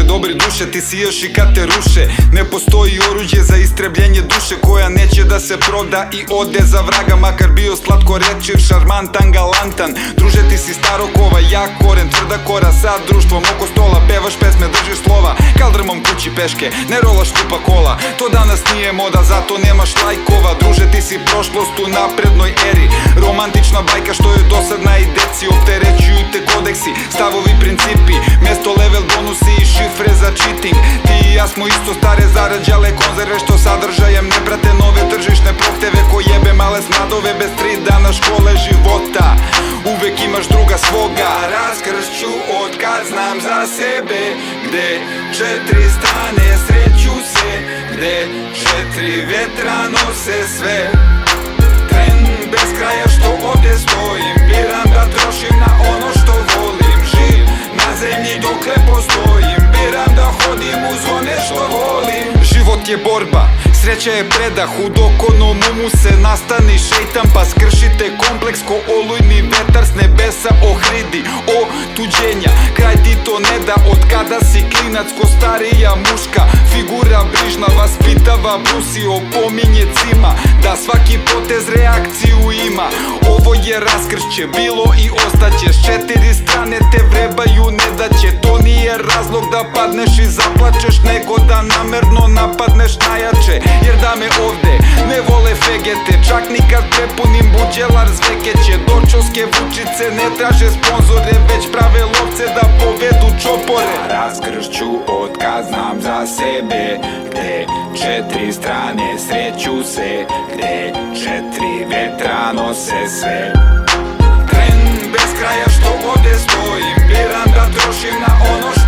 Dobri duše, ti si još i kad te ruše. Ne postoji oruđe za istrebljenje duše koja neće da se proda i ode za vraga, makar bio slatko rečiv, šarmantan, galantan. Druže, ti si starokova, jak koren, tvrda kora, sad društvom oko stola pevaš pesme, držiš slova, kaldrmom kući peške, ne rolaš skupa kola. To danas nije moda, zato nemaš lajkova. Druže, ti si prošlost u naprednoj eri, romantična bajka što je dosadna i deci. Opterećuju te kodeksi, stavovi, principi, mesto level bonusi i šifre za cheating. Ti i ja smo isto stare zarađale konzerve što sadržajem ne prate nove tržišne prohteve ko jebe male smradove bez 3 dana škole života. Uvek imaš druga svoga. Raskršću otkad znam za sebe, gde 4 strane sreću se, gde 4 vetra nose sve. Tren bez kraja što ovdje stojim, biram da trošim na ono što volim. Živ na zemlji dokle postojim, biram da hodim uz one što volim. Život je borba, sreća je predah, u dokonom umu se nastani šeitan, pa skršite kompleks ko olujni vetar s nebesa ohridi otuđenja. Kraj ti to ne da od kada si klinac ko starija muška figura brižna, vaspitava, brusi, opominje cima da svaki potez reakciju ima. Ovo je raskršće, bilo i ostaćeš, 4 strane te vrebaju, ne da će. To nije razlog da padneš i zaplačeš, nego da namerno napadneš najjače. Jer dame ovde ne vole fegete, čak ni kad prepunim buđelar zvekeće. Dočovske vučice ne traže sponzore, već prave lovce da povedu čopore. Raskršću otkad znam za sebe, gde 4 strane sreću se, gde 4 vetra nose sve. Tren bez kraja što ovdje stojim, biram da trošim na ono što